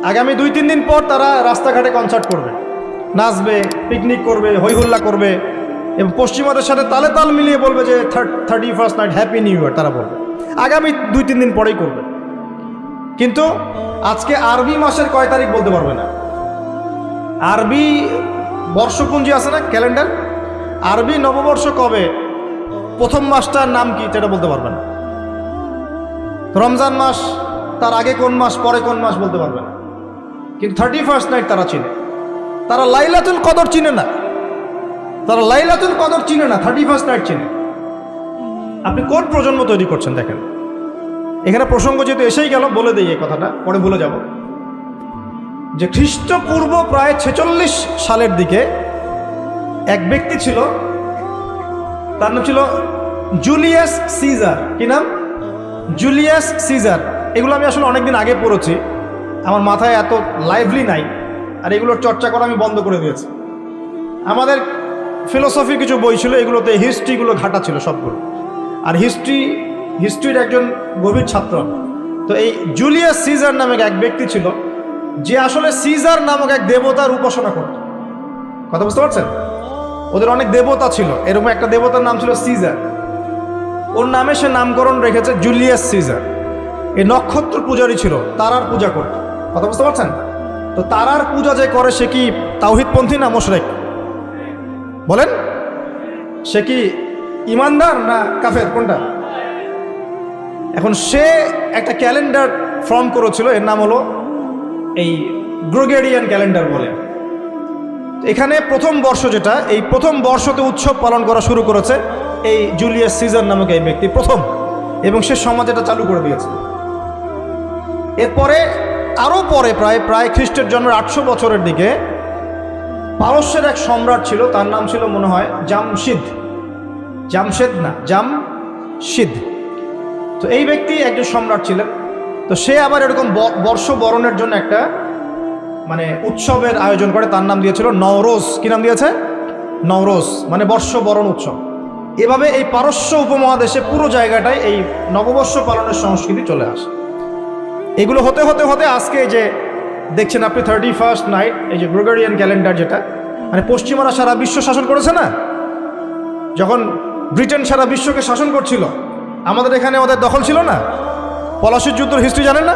আগামী 2-3 দিন পর তারা রাস্তাঘাটে কনসার্ট করবে, নাচবে, পিকনিক করবে, হইহুল্লা করবে এবং পশ্চিমাদের সাথে তালে তাল মিলিয়ে বলবে যে 31st night happy new year. তারা বলবে আগামী 2-3 দিন পরেই করবে। কিন্তু আজকে আরবি মাসের কয় তারিখ বলতে পারবে না। আরবি বর্ষপুঞ্জি আছে না, ক্যালেন্ডার, আরবি নববর্ষ কবে, প্রথম মাসটার নাম কি সেটা বলতে পারবে না। রমজান মাস, তার আগে কোন মাস, পরে কোন মাস বলতে পারবে না। কিন্তু 31st নাইট তারা চিনে। তারা লাইলাতুল কদর চিনে না, তারা লাইলাতুল কদর চিনে না, 31st নাইট চিনে। আপনি কোন প্রজন্ম তৈরি করছেন দেখেন। এখানে প্রসঙ্গ যেহেতু এসেই গেল, বলে দিই এই কথাটা, পরে ভুলে যাব, যে খ্রিস্টপূর্ব প্রায় 46 সালের দিকে এক ব্যক্তি ছিল, তার নাম ছিল জুলিয়াস সিজার। কি নাম? Julius Caesar. এগুলো আমি আসলে অনেকদিন আগে পড়েছি, আমার মাথায় এত লাইভলি নাই, আর এগুলোর চর্চা করা আমি বন্ধ করে দিয়েছি। আমাদের ফিলোসফি কিছু বই ছিল, এগুলোতে হিস্ট্রিগুলো ঘাটা ছিল সবগুলো, আর হিস্ট্রির একজন গভীর ছাত্র। তো এই জুলিয়াস সিজার নামক এক ব্যক্তি ছিল, যে আসলে সিজার নামক এক দেবতার উপাসনা করত। কথা বুঝতে পারছেন? ওদের অনেক দেবতা ছিল, এরকম একটা দেবতার নাম ছিল সিজার। ওর নামে সে নামকরণ রেখেছে জুলিয়াস সিজার। এই নক্ষত্র পূজারী ছিল, তারার পূজা করত। কথা বুঝতে পারছেন? তো তারার পূজা যে করে সে কি তাওহীদপন্থী না মুশরিক? বলেন, সে কি ইমানদার না কাফের, কোনটা? এখন সে একটা ক্যালেন্ডার ফর্ম করেছিল, এর নাম হলো এই গ্রেগরিয়ান ক্যালেন্ডার বলে। এখানে প্রথম বর্ষ যেটা, এই প্রথম বর্ষতে উৎসব পালন করা শুরু করেছে এই জুলিয়াস সিজার নামক এই ব্যক্তি প্রথম, এবং সে সমাজ এটা চালু করে দিয়েছে। এরপরে আরও পরে প্রায় খ্রিস্টের জন্মের 800 বছরের দিকে পারস্যের এক সম্রাট ছিল, তার নাম ছিল মনে হয় জামশিদ। তো এই ব্যক্তি একজন সম্রাট ছিলেন। তো সে আবার এরকম বর্ষ বরণের জন্য একটা মানে উৎসবের আয়োজন করে, তার নাম দিয়েছিল নওরোজ। কি নাম দিয়েছে? নওরোজ, মানে বর্ষ বরণ উৎসব। এভাবে এই পারস্য উপমহাদেশে পুরো জায়গাটায় এই নববর্ষ পালনের সংস্কৃতি চলে আসে। এগুলো হতে হতে হতে আজকে যে দেখছেন আপনি 31st নাইট, এই যে গ্রেগরিয়ান ক্যালেন্ডার, যেটা মানে পশ্চিমারা সারা বিশ্ব শাসন করেছে না। যখন ব্রিটেন সারা বিশ্বকে শাসন করছিল, আমাদের এখানে ওদের দখল ছিল না। পলাশির যুদ্ধের হিস্ট্রি জানেন না?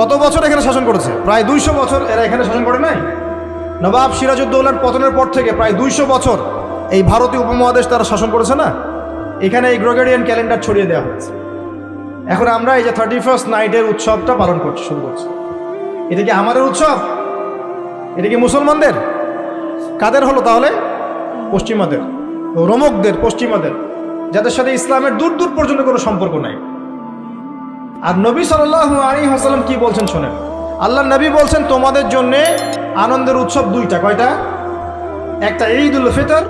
কত বছর এখানে শাসন করেছে? প্রায় 200 বছর এরা এখানে শাসন করে নাই। নবাব সিরাজউদ্দৌলার পতনের পর থেকে প্রায় 200 বছর এই ভারতীয় উপমহাদেশ তারা শাসন করেছে না। এখানে এই গ্রেগরিয়ান ক্যালেন্ডার ছড়িয়ে দেওয়া হয়েছে। এখন আমরা এই যে 31st নাইটের উৎসবটা পালন করছি, শুরু করছি। এটা কি আমাদের উৎসব? এটা কি মুসলমানদের? কাদের হলো তাহলে? পশ্চিমাদের, রোমকদের, পশ্চিমাদের, যাদের সাথে ইসলামের দূর দূর পর্যন্ত কোনো সম্পর্ক নাই। আর নবী সাল্লাল্লাহু আলাইহি ওয়াসাল্লাম কি বলছেন শোনেন। আল্লাহ নবী বলছেন তোমাদের জন্য আনন্দের উৎসব দুইটা। কয়টা? একটা ঈদুল ফিতর,